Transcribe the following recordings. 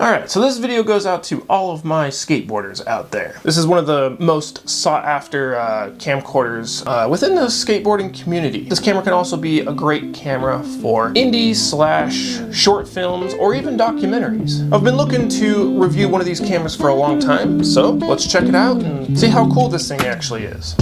Alright, so this video goes out to all of my skateboarders out there. This is one of the most sought after camcorders within the skateboarding community. This camera can also be a great camera for indie / short films or even documentaries. I've been looking to review one of these cameras for a long time, so let's check it out and see how cool this thing actually is.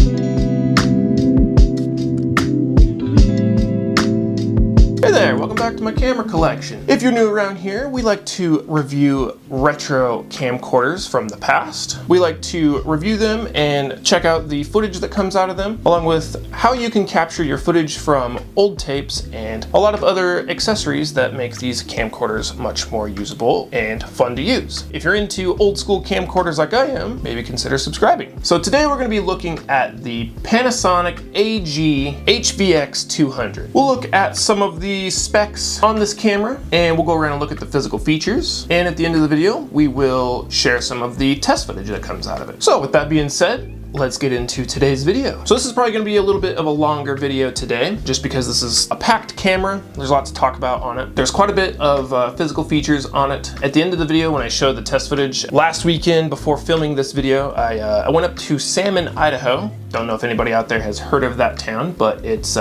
Hey there, welcome back to my camera collection. If you're new around here, we like to review retro camcorders from the past. We like to review them and check out the footage that comes out of them, along with how you can capture your footage from old tapes and a lot of other accessories that make these camcorders much more usable and fun to use. If you're into old school camcorders like I am, maybe consider subscribing. So today we're going to be looking at the Panasonic HVX200. We'll look at some of the specs on this camera, and we'll go around and look at the physical features, and at the end of the video we will share some of the test footage that comes out of it. So with that being said, let's get into today's video. So this is probably going to be a little bit of a longer video today, just because this is a packed camera. There's a lot to talk about on it. There's quite a bit of physical features on it. At the end of the video, when I show the test footage, last weekend before filming this video, I went up to Salmon, Idaho. Don't know if anybody out there has heard of that town, but it's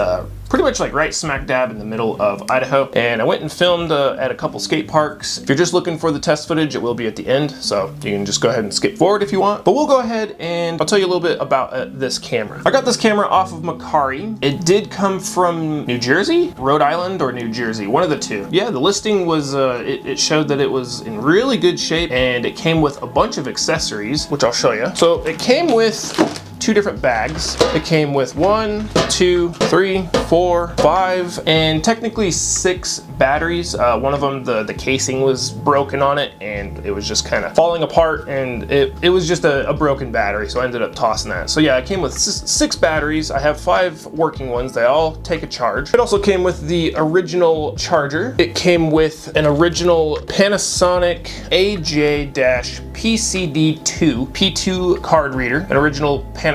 pretty much like right smack dab in the middle of Idaho. And I went and filmed at a couple skate parks. If you're just looking for the test footage, it will be at the end, so you can just go ahead and skip forward if you want. But we'll go ahead and I'll tell you a little bit about this camera. I got this camera off of Macari. It did come from New Jersey, Rhode Island, or New Jersey, one of the two. Yeah, the listing was, it showed that it was in really good shape, and it came with a bunch of accessories, which I'll show you. So it came with two different bags. It came with 1, 2, 3, 4, 5, and technically 6 batteries. One of them, the casing was broken on it, and it was just kind of falling apart, and it was just a broken battery, so I ended up tossing that. So yeah, it came with 6 batteries. I have 5 working ones. They all take a charge. It also came with the original charger. It came with an original Panasonic AJ-PCD2 P2 card reader, an original Panasonic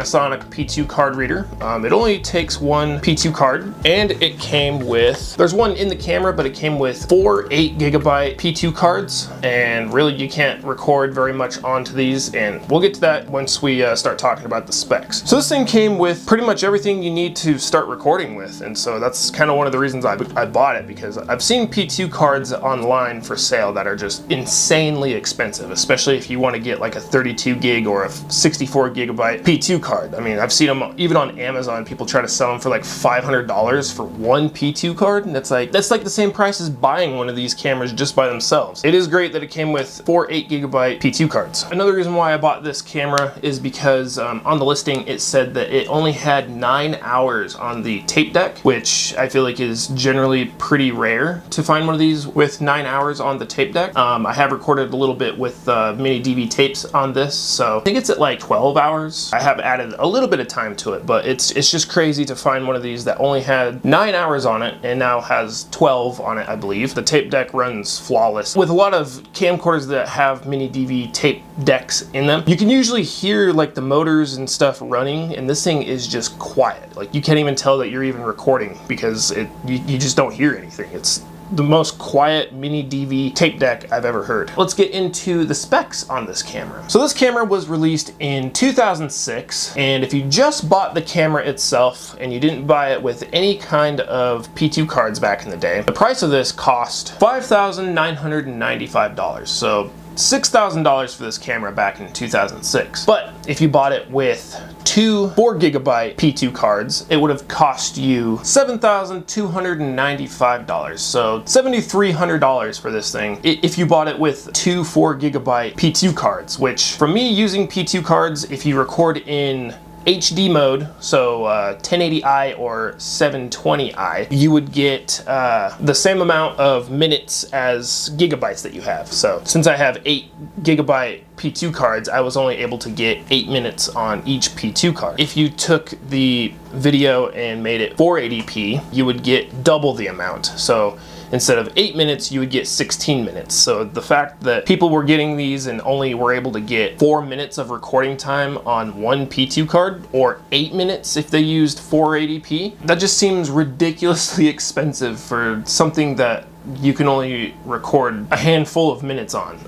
P2 card reader. It only takes one P2 card, and it came with, there's one in the camera, but it came with 4 8GB P2 cards, and really you can't record very much onto these, and we'll get to that once we start talking about the specs. So this thing came with pretty much everything you need to start recording with, and so that's kind of one of the reasons I bought it, because I've seen P2 cards online for sale that are just insanely expensive, especially if you want to get like a 32 gig or a 64 gigabyte P2 card. I mean, I've seen them even on Amazon. People try to sell them for like $500 for one P2 card, and that's like the same price as buying one of these cameras just by themselves. It is great that it came with 4 8GB P2 cards. Another reason why I bought this camera is because on the listing it said that it only had 9 hours on the tape deck, which I feel like is generally pretty rare to find one of these with 9 hours on the tape deck. I have recorded a little bit with mini DV tapes on this, so I think it's at like 12 hours. I have added a little bit of time to it, but it's just crazy to find one of these that only had 9 hours on it and now has 12 on it, I believe. The tape deck runs flawless. With a lot of camcorders that have mini DV tape decks in them, you can usually hear like the motors and stuff running, and this thing is just quiet. Like you can't even tell that you're even recording because you just don't hear anything. It's the most quiet mini DV tape deck I've ever heard. Let's get into the specs on this camera. So this camera was released in 2006, and if you just bought the camera itself and you didn't buy it with any kind of P2 cards back in the day, the price of this cost $5,995. So $6,000 for this camera back in 2006. But if you bought it with 2 4GB P2 cards, it would have cost you $7,295. So $7,300 for this thing if you bought it with 2 4GB P2 cards, which for me, using P2 cards, if you record in HD mode, so 1080i or 720i, you would get the same amount of minutes as gigabytes that you have. So since I have 8GB P2 cards, I was only able to get 8 minutes on each P2 card. If you took the video and made it 480p, you would get double the amount. So instead of 8 minutes, you would get 16 minutes. So the fact that people were getting these and only were able to get 4 minutes of recording time on one P2 card, or 8 minutes if they used 480p, that just seems ridiculously expensive for something that you can only record a handful of minutes on.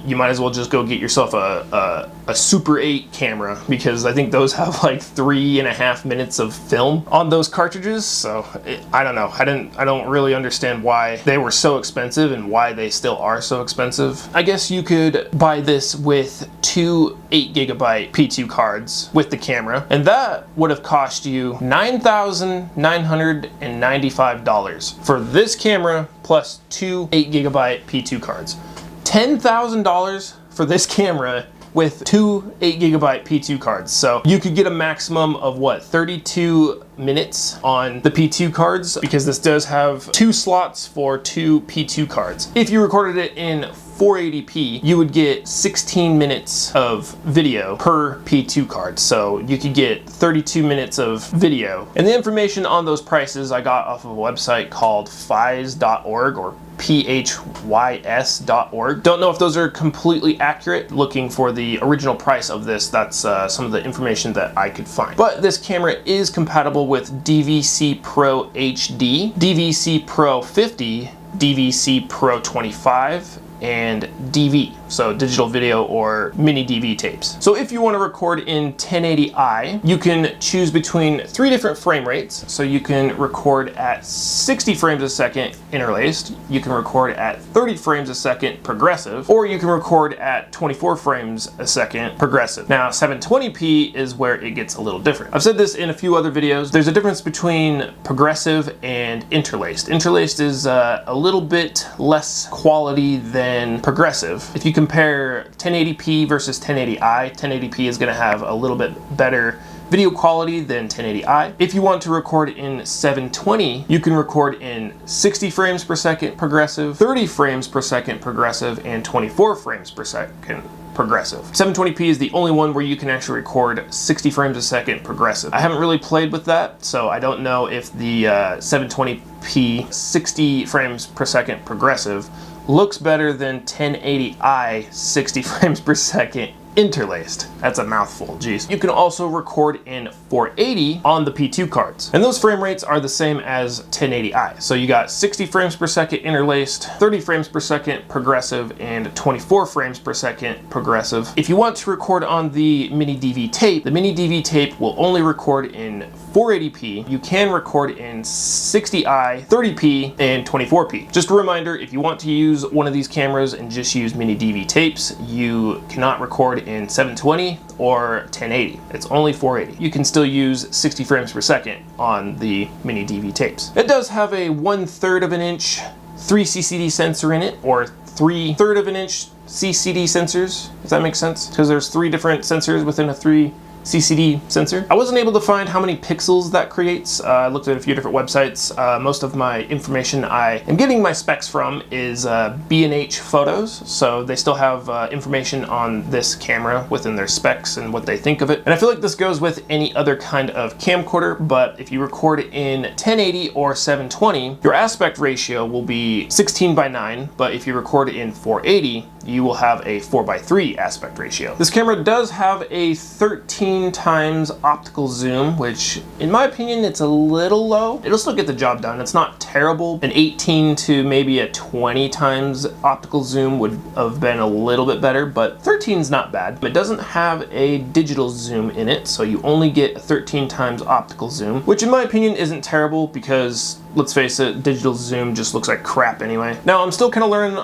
You might as well just go get yourself a Super 8 camera, because I think those have like 3.5 minutes of film on those cartridges. So I don't know. I don't really understand why they were so expensive and why they still are so expensive. I guess you could buy this with 2 8GB P2 cards with the camera, and that would have cost you $9,995 for this camera plus 2 8GB P2 cards. $10,000 for this camera with 2 8GB P2 cards. So you could get a maximum of what, 32 minutes on the P2 cards, because this does have 2 slots for 2 P2 cards. If you recorded it in 480p, you would get 16 minutes of video per P2 card. So you could get 32 minutes of video. And the information on those prices I got off of a website called phys.org, or phys.org. Don't know if those are completely accurate. Looking for the original price of this, that's some of the information that I could find. But this camera is compatible with DVC Pro HD, DVC Pro 50, DVC Pro 25, and DV, so digital video or mini DV tapes. So if you want to record in 1080i, you can choose between 3 different frame rates. So you can record at 60 frames a second interlaced, you can record at 30 frames a second progressive, or you can record at 24 frames a second progressive. Now 720p is where it gets a little different. I've said this in a few other videos. There's a difference between progressive and interlaced. Interlaced is a little bit less quality than progressive. If you compare 1080p versus 1080i, 1080p is going to have a little bit better video quality than 1080i. If you want to record in 720, you can record in 60 frames per second progressive, 30 frames per second progressive, and 24 frames per second progressive. 720p is the only one where you can actually record 60 frames a second progressive. I haven't really played with that, so I don't know if the 720p 60 frames per second progressive looks better than 1080i 60 frames per second interlaced. That's a mouthful, geez. You can also record in 480 on the P2 cards, and those frame rates are the same as 1080i. So you got 60 frames per second interlaced, 30 frames per second progressive, and 24 frames per second progressive. If you want to record on the mini DV tape, the mini DV tape will only record in 480p. You can record in 60i, 30p, and 24p. Just a reminder, if you want to use one of these cameras and just use mini DV tapes, you cannot record in 720 or 1080. It's only 480. You can still use 60 frames per second on the mini DV tapes. It does have a 1/3 of an inch 3 CCD sensor in it, or 3/3 of an inch CCD sensors, if that makes sense, because there's 3 different sensors within a 3 CCD sensor. I wasn't able to find how many pixels that creates. I looked at a few different websites. Most of my information I am getting my specs from is B&H Photos, so they still have information on this camera within their specs and what they think of it. And I feel like this goes with any other kind of camcorder, but if you record in 1080 or 720, your aspect ratio will be 16:9, but if you record in 480, you will have a 4:3 aspect ratio. This camera does have a 13 times optical zoom, which in my opinion, it's a little low. It'll still get the job done. It's not terrible. An 18 to maybe a 20 times optical zoom would have been a little bit better, but 13 is not bad. It doesn't have a digital zoom in it, so you only get a 13 times optical zoom, which in my opinion isn't terrible because, let's face it, digital zoom just looks like crap anyway. Now I'm still kind of learning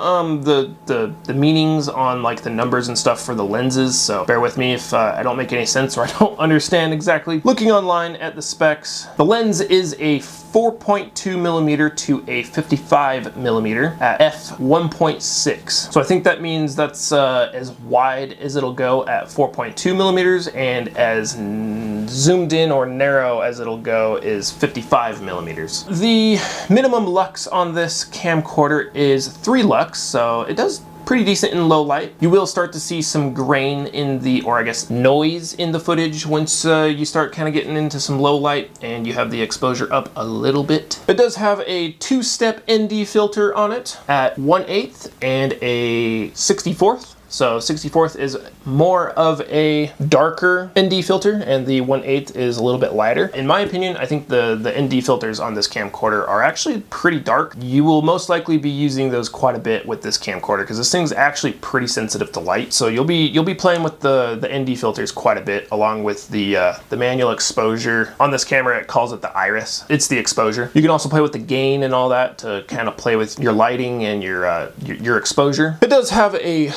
the meanings on like the numbers and stuff for the lenses, so bear with me if I don't make any sense or I don't understand exactly. Looking online at the specs, the lens is a 4.2 millimeter to a 55 millimeter at f1.6. So I think that means that's as wide as it'll go at 4.2 millimeters, and as zoomed in or narrow as it'll go is 55 millimeters. The minimum lux on this camcorder is 3 lux, so it does pretty decent in low light. You will start to see some grain in the, or I guess noise in the footage once you start kind of getting into some low light and you have the exposure up a little bit. It does have a 2-step ND filter on it at 1/8 and a 64th. So 64th is more of a darker ND filter, and the 1/8 is a little bit lighter. In my opinion, I think the ND filters on this camcorder are actually pretty dark. You will most likely be using those quite a bit with this camcorder because this thing's actually pretty sensitive to light. So you'll be playing with the ND filters quite a bit, along with the manual exposure. On this camera, it calls it the iris. It's the exposure. You can also play with the gain and all that to kind of play with your lighting and your exposure. It does have a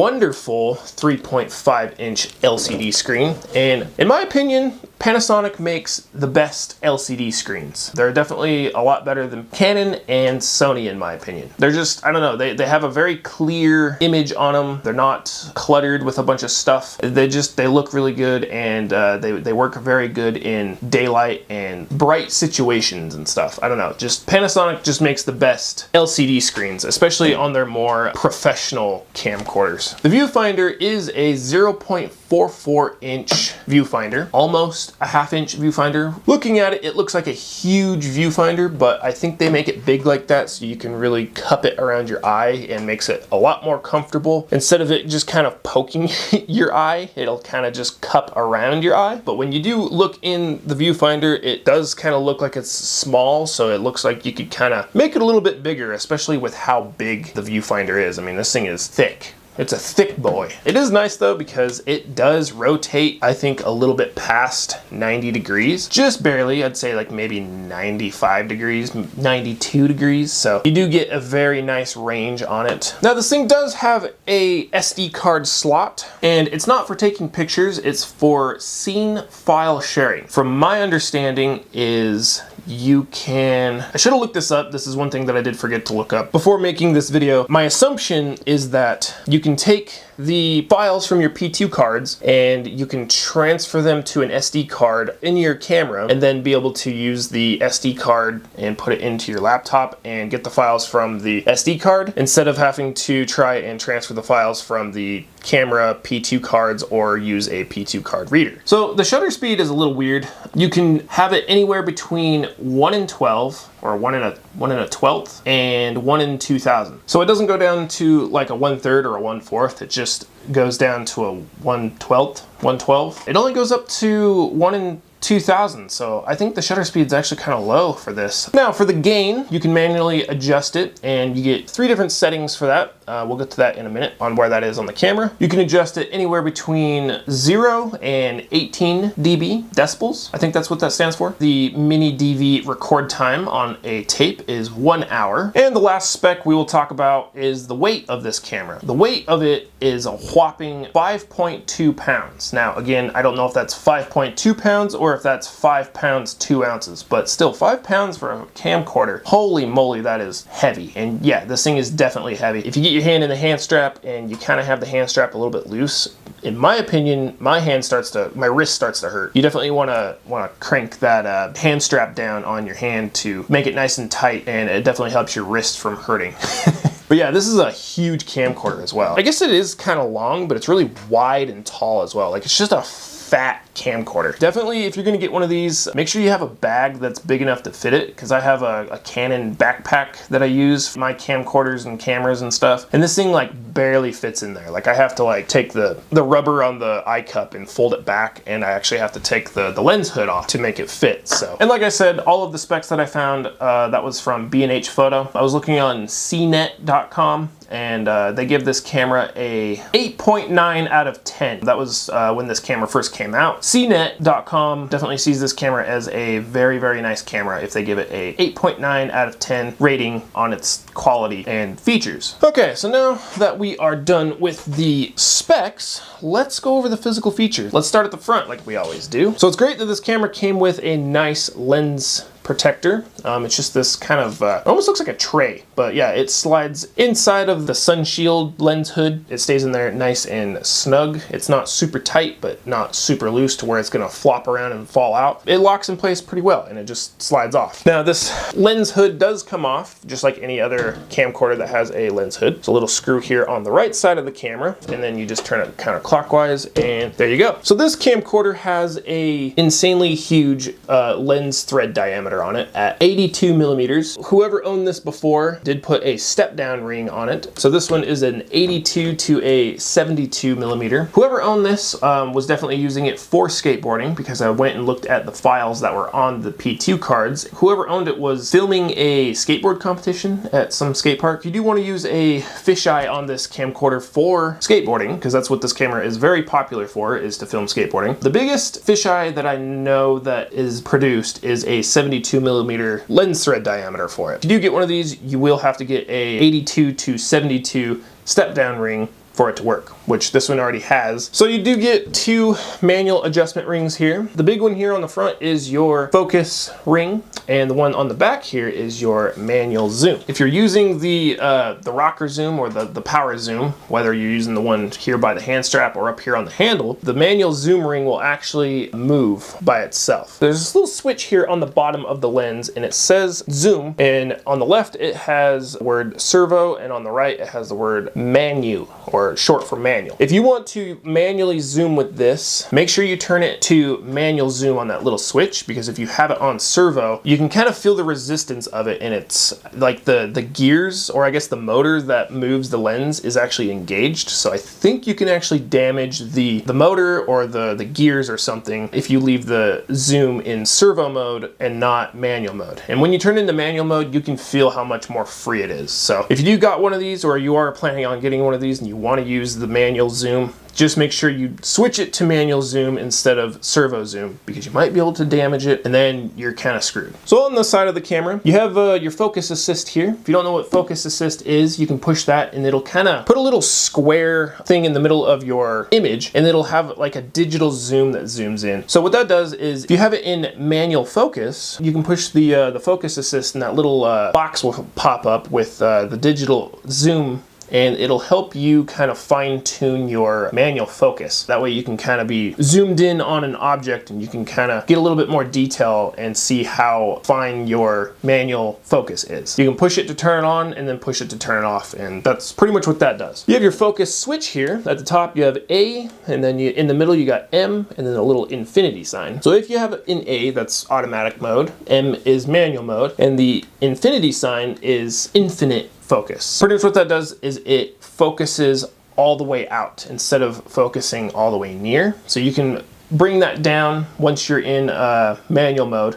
wonderful 3.5-inch LCD screen, and in my opinion, Panasonic makes the best LCD screens. They're definitely a lot better than Canon and Sony, in my opinion. They're just, I don't know, they have a very clear image on them. They're not cluttered with a bunch of stuff. They look really good, and they work very good in daylight and bright situations and stuff. I don't know, just Panasonic just makes the best LCD screens, especially on their more professional camcorders. The viewfinder is a 0.44-inch viewfinder, almost a half-inch viewfinder. Looking at it, it looks like a huge viewfinder, but I think they make it big like that so you can really cup it around your eye and makes it a lot more comfortable. Instead of it just kind of poking your eye, it'll kind of just cup around your eye. But when you do look in the viewfinder, it does kind of look like it's small, so it looks like you could kind of make it a little bit bigger, especially with how big the viewfinder is. I mean, this thing is thick. It's a thick boy. It is nice though because it does rotate, I think, a little bit past 90 degrees. Just barely, I'd say like maybe 95 degrees, 92 degrees. So you do get a very nice range on it. Now this thing does have a SD card slot, and it's not for taking pictures, it's for scene file sharing. From my understanding is you can, I should have looked this up. This is one thing that I did forget to look up before making this video. My assumption is that you can take the files from your P2 cards and you can transfer them to an SD card in your camera and then be able to use the SD card and put it into your laptop and get the files from the SD card instead of having to try and transfer the files from the camera P2 cards or use a P2 card reader. So the shutter speed is a little weird. You can have it anywhere between 1 in 12 or 1 in a 12th and 1 in 2000. So it doesn't go down to like a 1/3 or a 1/4. It just goes down to a 1/12, 112. It only goes up to 1 in 2000, so I think the shutter speed is actually kind of low for this. Now for the gain, you can manually adjust it, and you get 3 different settings for that. We'll get to that in a minute on where that is on the camera. You can adjust it anywhere between 0 and 18 dB, decibels. I think that's what that stands for. The mini DV record time on a tape is 1 hour. And the last spec we will talk about is the weight of this camera. The weight of it is a whopping 5.2 pounds. Now again, I don't know if that's 5.2 pounds or if that's 5 pounds 2 ounces, but still 5 pounds for a camcorder. Holy moly, that is heavy. And yeah, this thing is definitely heavy. If you get your hand in the hand strap and you kind of have the hand strap a little bit loose, in my opinion, my wrist starts to hurt. You definitely want to crank that hand strap down on your hand to make it nice and tight, and it definitely helps your wrist from hurting. But yeah, this is a huge camcorder as well. I guess it is kind of long, but it's really wide and tall as well. Like, it's just a fat camcorder. Definitely, if you're gonna get one of these, make sure you have a bag that's big enough to fit it, because I have a Canon backpack that I use for my camcorders and cameras and stuff, and this thing like barely fits in there. Like, I have to like take the rubber on the eye cup and fold it back, and I actually have to take the lens hood off to make it fit. So, and like I said, all of the specs that I found, that was from B&H Photo. I was looking on cnet.com, and they give this camera a 8.9 out of 10. That was when this camera first came out. cnet.com definitely sees this camera as a very, very nice camera if they give it a 8.9 out of 10 rating on its quality and features. Okay, so now that we are done with the specs, let's go over the physical features. Let's start at the front like we always do. So it's great that this camera came with a nice lens protector. It's just this kind of, almost looks like a tray, but yeah, it slides inside of the sun shield lens hood. It stays in there nice and snug. It's not super tight, but not super loose to where it's gonna flop around and fall out. It locks in place pretty well, and it just slides off. Now this lens hood does come off, just like any other camcorder that has a lens hood. It's a little screw here on the right side of the camera, and then you just turn it counterclockwise, and there you go. So this camcorder has a insanely huge lens thread diameter. diameter on it at 82 millimeters. Whoever owned this before did put a step down ring on it. So this one is an 82 to a 72 millimeter. Whoever owned this was definitely using it for skateboarding, because I went and looked at the files that were on the P2 cards. Whoever owned it was filming a skateboard competition at some skate park. You do want to use a fisheye on this camcorder for skateboarding, because that's what this camera is very popular for, is to film skateboarding. The biggest fisheye that I know that is produced is a 72 millimeter lens thread diameter for it. If you do get one of these, you will have to get a 82 to 72 step down ring for it to work, which this one already has. So you do get two manual adjustment rings here. The big one here on the front is your focus ring, and the one on the back here is your manual zoom. If you're using the rocker zoom or the power zoom, whether you're using the one here by the hand strap or up here on the handle, the manual zoom ring will actually move by itself. There's this little switch here on the bottom of the lens, and it says zoom, and on the left it has the word servo, and on the right it has the word manu, or short for manual. If you want to manually zoom with this, make sure you turn it to manual zoom on that little switch, because if you have it on servo, you can kind of feel the resistance of it, and it's like the gears, or I guess the motor that moves the lens, is actually engaged. So I think you can actually damage the motor or the gears or something if you leave the zoom in servo mode and not manual mode. And when you turn into manual mode, you can feel how much more free it is. So if you got one of these, or you are planning on getting one of these and you want to use the manual zoom, just make sure you switch it to manual zoom instead of servo zoom, because you might be able to damage it and then you're kind of screwed. So on the side of the camera, you have your focus assist here. If you don't know what focus assist is, you can push that and it'll kind of put a little square thing in the middle of your image, and it'll have like a digital zoom that zooms in. So what that does is, if you have it in manual focus, you can push the focus assist, and that little box will pop up with the digital zoom, and it'll help you kind of fine tune your manual focus. That way you can kind of be zoomed in on an object, and you can kind of get a little bit more detail and see how fine your manual focus is. You can push it to turn it on and then push it to turn it off, and that's pretty much what that does. You have your focus switch here. At the top you have A, and then in the middle you got M, and then a little infinity sign. So if you have it in A, that's automatic mode, M is manual mode, and the infinity sign is infinite focus. Pretty much what that does is it focuses all the way out instead of focusing all the way near. So you can bring that down once you're in manual mode,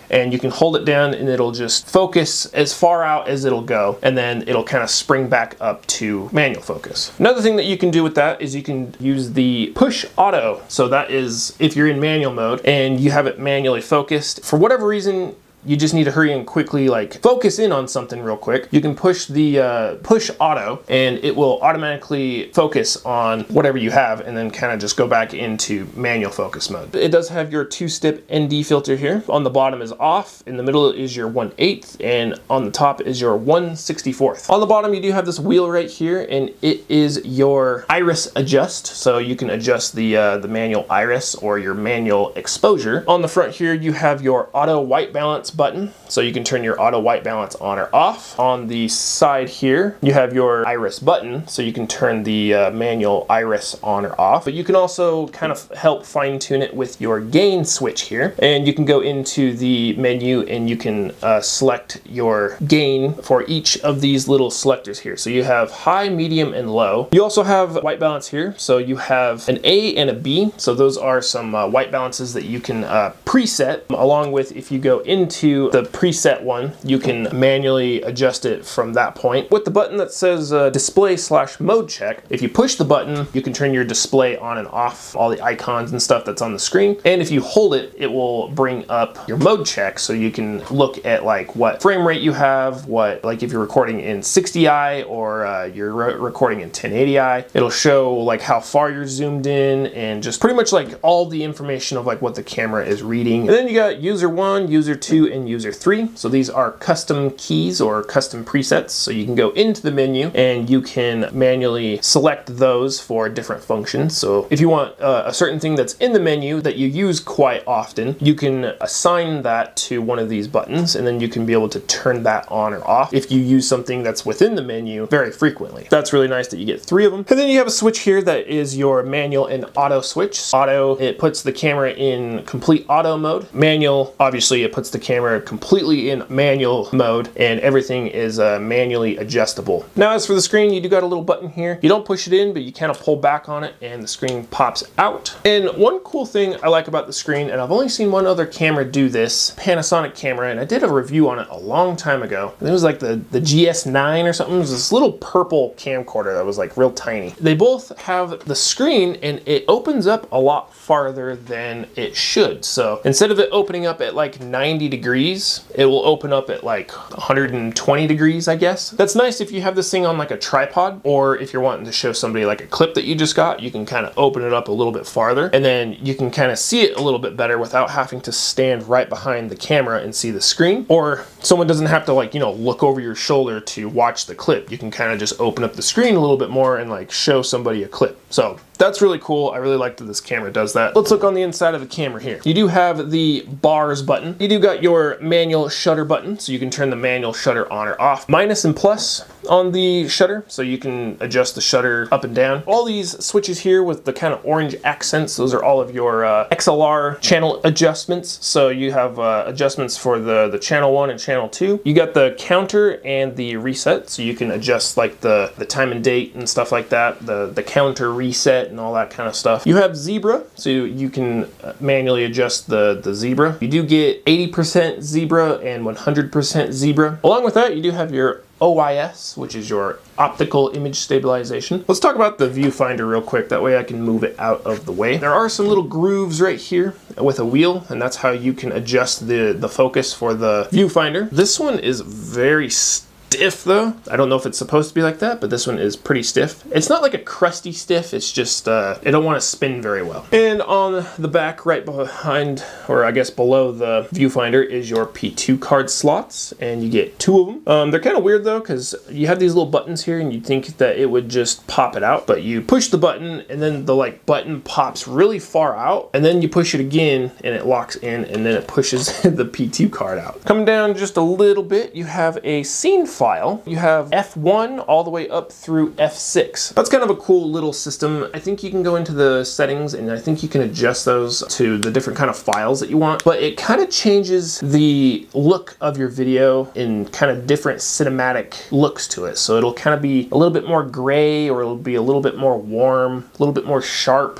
and you can hold it down and it'll just focus as far out as it'll go, and then it'll kind of spring back up to manual focus. Another thing that you can do with that is you can use the push auto. So that is if you're in manual mode and you have it manually focused, for whatever reason you just need to hurry and quickly like focus in on something real quick, you can push the push auto, and it will automatically focus on whatever you have, and then kind of just go back into manual focus mode. It does have your 2-step ND filter here. On the bottom is off, in the middle is your 1/8, and on the top is your 1/64. On the bottom you do have this wheel right here, and it is your iris adjust, so you can adjust the manual iris or your manual exposure. On the front here you have your auto white balance button, so you can turn your auto white balance on or off. On the side here you have your iris button, so you can turn the manual iris on or off, but you can also kind of help fine tune it with your gain switch here, and you can go into the menu and you can select your gain for each of these little selectors here. So you have high, medium, and low. You also have white balance here, so you have an A and a B, so those are some white balances that you can preset, along with, if you go into the preset one, you can manually adjust it from that point. With the button that says display/mode check, if you push the button, you can turn your display on and off, all the icons and stuff that's on the screen. And if you hold it, it will bring up your mode check, so you can look at like what frame rate you have, what, like if you're recording in 60i or you're recording in 1080i, it'll show like how far you're zoomed in, and just pretty much like all the information of like what the camera is reading. And then you got user 1, user 2, and user 3. So these are custom keys or custom presets. So you can go into the menu and you can manually select those for different functions. So if you want a certain thing that's in the menu that you use quite often, you can assign that to one of these buttons, and then you can be able to turn that on or off if you use something that's within the menu very frequently. That's really nice that you get 3 of them. And then you have a switch here that is your manual and auto switch. Auto, it puts the camera in complete auto mode. Manual, obviously it puts the camera camera completely in manual mode, and everything is manually adjustable. Now, as for the screen, you do got a little button here. You don't push it in, but you kind of pull back on it and the screen pops out. And one cool thing I like about the screen, and I've only seen one other camera do this, Panasonic camera, and I did a review on it a long time ago. It was like the GS9 or something. It was this little purple camcorder that was like real tiny. They both have the screen and it opens up a lot farther than it should. So instead of it opening up at like 90 degrees, it will open up at like 120 degrees, I guess. That's nice if you have this thing on like a tripod, or if you're wanting to show somebody like a clip that you just got, you can kind of open it up a little bit farther, and then you can kind of see it a little bit better without having to stand right behind the camera and see the screen, or someone doesn't have to like, you know, look over your shoulder to watch the clip. You can kind of just open up the screen a little bit more and like show somebody a clip. So that's really cool. I really like that this camera does that. Let's look on the inside of the camera here. You do have the bars button. You do got your manual shutter button, so you can turn the manual shutter on or off. Minus and plus on the shutter, so you can adjust the shutter up and down. All these switches here with the kind of orange accents, those are all of your XLR channel adjustments. So you have adjustments for the channel 1 and channel 2. You got the counter and the reset, so you can adjust like the time and date and stuff like that, the counter reset and all that kind of stuff. You have zebra, so you can manually adjust the zebra. You do get 80% zebra and 100% zebra. Along with that, you do have your OIS, which is your optical image stabilization. Let's talk about the viewfinder real quick, that way I can move it out of the way. There are some little grooves right here with a wheel, and that's how you can adjust the focus for the viewfinder. This one is very stiff though. I don't know if it's supposed to be like that, but this one is pretty stiff. It's not like a crusty stiff, it's just it don't want to spin very well. And on the back right behind, or I guess below the viewfinder, is your P2 card slots, and you get 2 of them. They're kind of weird though, because you have these little buttons here and you'd think that it would just pop it out, but you push the button and then the like button pops really far out, and then you push it again and it locks in, and then it pushes the P2 card out. Coming down just a little bit, you have a scene file. You have F1 all the way up through F6. That's kind of a cool little system. I think you can go into the settings and I think you can adjust those to the different kind of files that you want, but it kind of changes the look of your video in kind of different cinematic looks to it. So it'll kind of be a little bit more gray, or it'll be a little bit more warm, a little bit more sharp.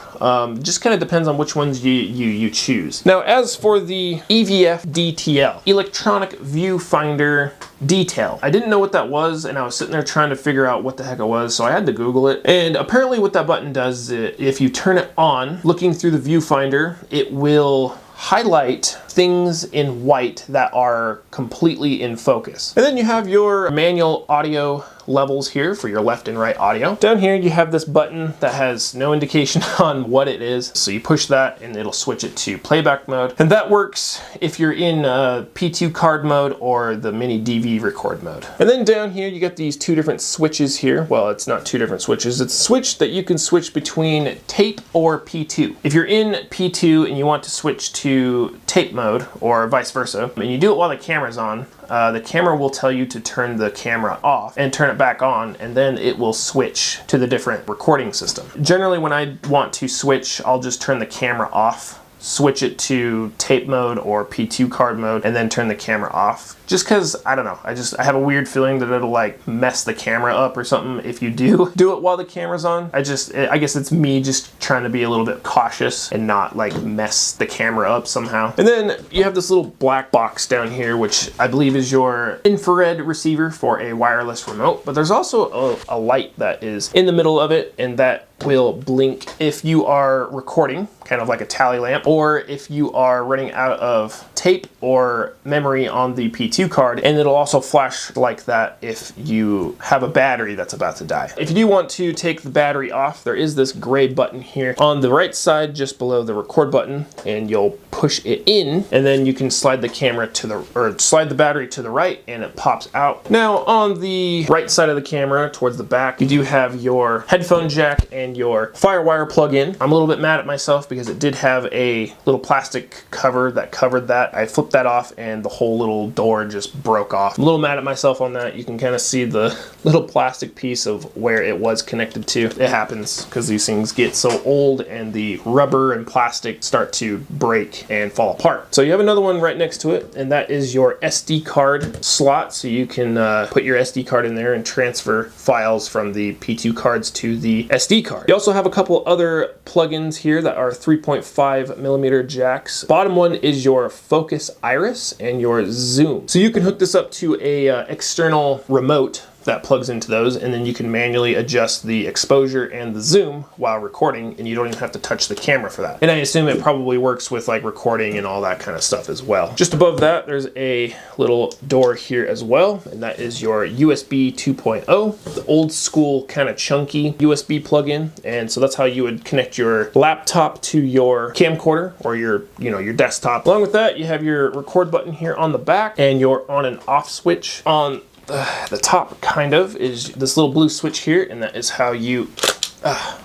Just kind of depends on which ones you choose. Now, as for the EVF DTL, electronic viewfinder detail, I didn't know what that was, and I was sitting there trying to figure out what the heck it was, so I had to Google it. And apparently what that button does is, if you turn it on, looking through the viewfinder, it will highlight things in white that are completely in focus. And then you have your manual audio levels here for your left and right audio. Down here you have this button that has no indication on what it is, so you push that and it'll switch it to playback mode, and that works if you're in P2 card mode or the mini DV record mode. And then down here you get these 2 different switches here. Well, it's not 2 different switches, it's a switch that you can switch between tape or P2. If you're in P2 and you want to switch to tape mode, or vice versa, and you do it while the camera's on, the camera will tell you to turn the camera off and turn it back on, and then it will switch to the different recording system. Generally, when I want to switch, I'll just turn the camera off, switch it to tape mode or P2 card mode, and then turn the camera off. Just because, I don't know, I have a weird feeling that it'll like mess the camera up or something if you do it while the camera's on. I guess it's me just trying to be a little bit cautious and not like mess the camera up somehow. And then you have this little black box down here, which I believe is your infrared receiver for a wireless remote, but there's also a light that is in the middle of it, and that will blink if you are recording, kind of like a tally lamp, or if you are running out of tape or memory on the P2 card, and it'll also flash like that if you have a battery that's about to die. If you do want to take the battery off, there is this gray button here on the right side just below the record button, and you'll push it in, and then you can slide the camera to the, or slide the battery to the right, and it pops out. Now on the right side of the camera towards the back, you do have your headphone jack and your Firewire plug-in. I'm a little bit mad at myself because it did have a little plastic cover that covered that, I flipped that off and the whole little door just broke off. I'm a little mad at myself on that. You can kind of see the little plastic piece of where it was connected to. It happens because these things get so old and the rubber and plastic start to break and fall apart. So you have another one right next to it, and that is your SD card slot. So you can put your SD card in there and transfer files from the P2 cards to the SD card. You also have a couple other plugins here that are 3.5 millimeter jacks. Bottom one is your focus iris and your zoom. So you can hook this up to a external remote that plugs into those, and then you can manually adjust the exposure and the zoom while recording, and you don't even have to touch the camera for that. And I assume it probably works with like recording and all that kind of stuff as well. Just above that, there's a little door here as well, and that is your USB 2.0, the old school kind of chunky USB plug-in. And so that's how you would connect your laptop to your camcorder or your, your desktop. Along with that, you have your record button here on the back and your on and off switch. On the top kind of is this little blue switch here, and that is how you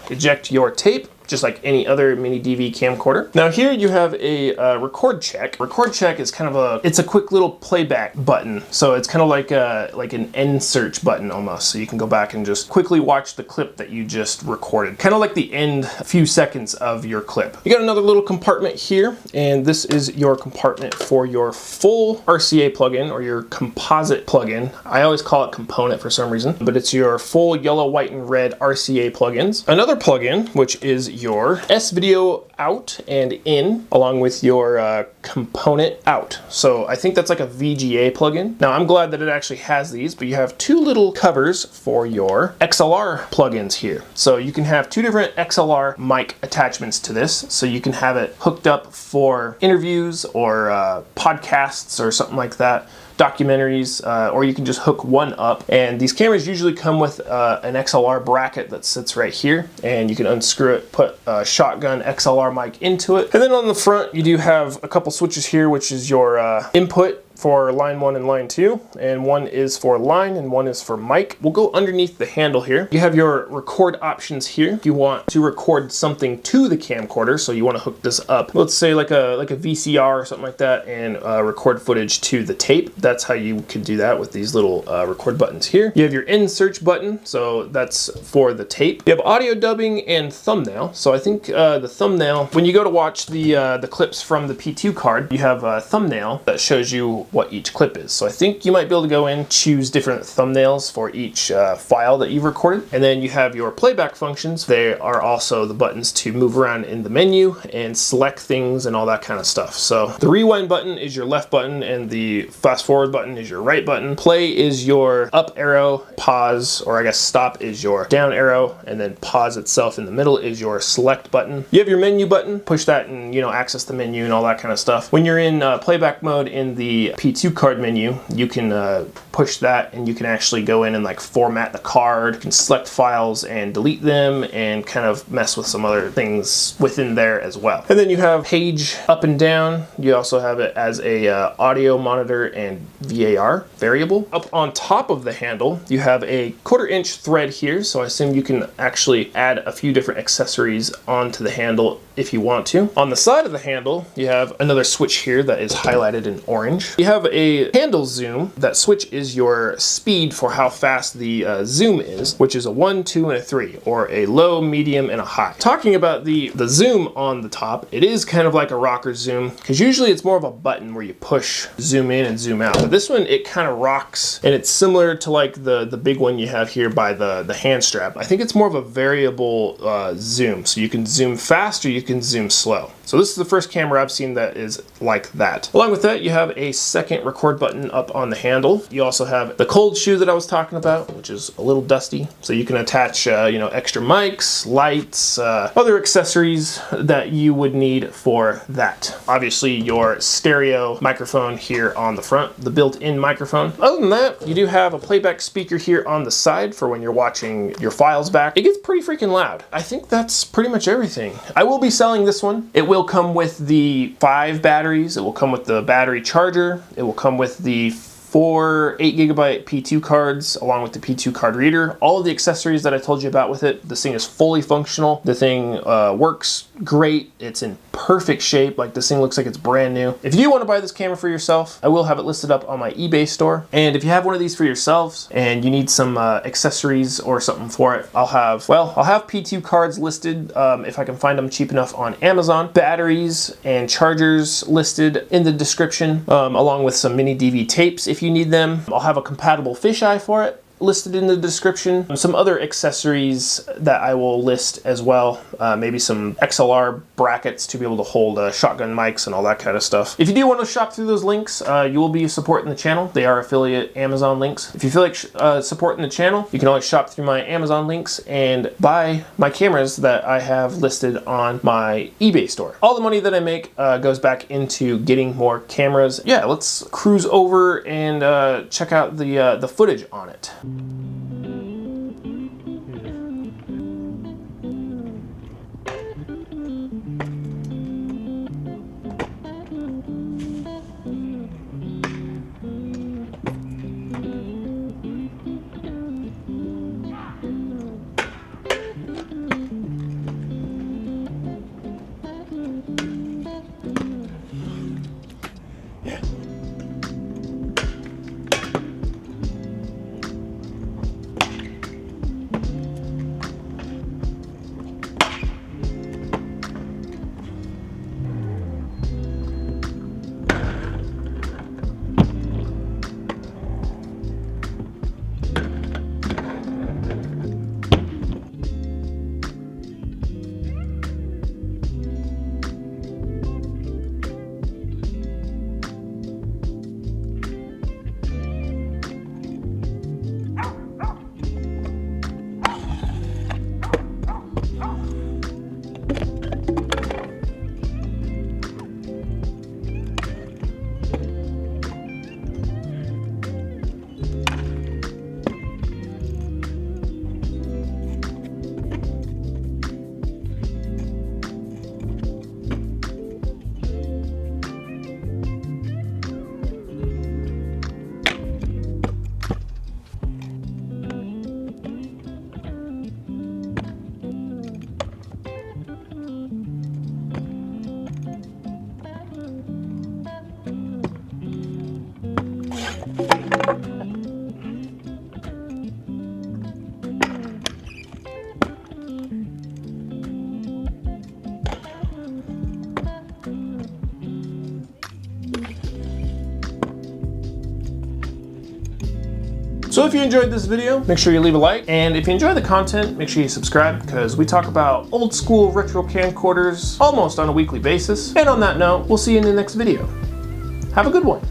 eject your tape, just like any other mini DV camcorder. Now here you have a record check. Record check is kind of it's a quick little playback button. So it's kind of like an end search button almost. So you can go back and just quickly watch the clip that you just recorded. Kind of like the end few seconds of your clip. You got another little compartment here, and this is your compartment for your full RCA plugin or your composite plugin. I always call it component for some reason, but it's your full yellow, white, and red RCA plugins. Another plugin, which is your S-Video out and in, along with your component out. So I think that's like a VGA plugin. Now I'm glad that it actually has these, but you have two little covers for your XLR plugins here. So you can have two different XLR mic attachments to this. So you can have it hooked up for interviews or podcasts or something like that, documentaries, or you can just hook one up. And these cameras usually come with an XLR bracket that sits right here, and you can unscrew it, put a shotgun XLR mic into it. And then on the front, you do have a couple switches here, which is your input for line 1 and line 2, and one is for line and one is for mic. We'll go underneath the handle here. You have your record options here. If you want to record something to the camcorder, so you want to hook this up, let's say like a VCR or something like that, and record footage to the tape. That's how you could do that with these little record buttons here. You have your in search button, so that's for the tape. You have audio dubbing and thumbnail. So I think the thumbnail, when you go to watch the clips from the P2 card, you have a thumbnail that shows you what each clip is. So I think you might be able to go in, choose different thumbnails for each file that you've recorded. And then you have your playback functions. They are also the buttons to move around in the menu and select things and all that kind of stuff. So the rewind button is your left button, and the fast forward button is your right button. Play is your up arrow, pause, or I guess stop is your down arrow, and then pause itself in the middle is your select button. You have your menu button, push that and access the menu and all that kind of stuff. When you're in playback mode in the P2 card menu, you can push that and you can actually go in and like format the card. You can select files and delete them and kind of mess with some other things within there as well. And then you have page up and down. You also have it as a audio monitor and VAR variable. Up on top of the handle, you have a 1/4 inch thread here. So I assume you can actually add a few different accessories onto the handle if you want to. On the side of the handle, you have another switch here that is highlighted in orange. You have a handle zoom. That switch is your speed for how fast the zoom is, which is a 1, 2, and a 3, or a low, medium, and a high. Talking about the zoom on the top, it is kind of like a rocker zoom, because usually it's more of a button where you push zoom in and zoom out. But this one, it kind of rocks, and it's similar to like the big one you have here by the hand strap. I think it's more of a variable zoom, so you can zoom fast or you can zoom slow. So this is the first camera I've seen that is like that. Along with that, you have a second record button up on the handle. You also have the cold shoe that I was talking about, which is a little dusty. So you can attach, extra mics, lights, other accessories that you would need for that. Obviously, your stereo microphone here on the front, the built-in microphone. Other than that, you do have a playback speaker here on the side for when you're watching your files back. It gets pretty freaking loud. I think that's pretty much everything. I will be selling this one. It will come with the 5 batteries. It will come with the battery charger. It will come with the 4 8GB P2 cards along with the P2 card reader. All of the accessories that I told you about with it. This thing is fully functional. The thing works great. It's in perfect shape. Like, this thing looks like it's brand new. If you do want to buy this camera for yourself, I will have it listed up on my eBay store. And if you have one of these for yourselves and you need some accessories or something for it, I'll have P2 cards listed if I can find them cheap enough on Amazon. Batteries and chargers listed in the description, along with some mini DV tapes if you need them. I'll have a compatible fisheye for it listed in the description. Some other accessories that I will list as well, maybe some XLR brackets to be able to hold shotgun mics and all that kind of stuff. If you do want to shop through those links, you will be supporting the channel. They are affiliate Amazon links. If you feel like supporting the channel, you can always shop through my Amazon links and buy my cameras that I have listed on my eBay store. All the money that I make goes back into getting more cameras. Yeah, let's cruise over and check out the footage on it. So if you enjoyed this video, make sure you leave a like, and if you enjoy the content, make sure you subscribe, because we talk about old school retro camcorders almost on a weekly basis. And on that note, we'll see you in the next video. Have a good one.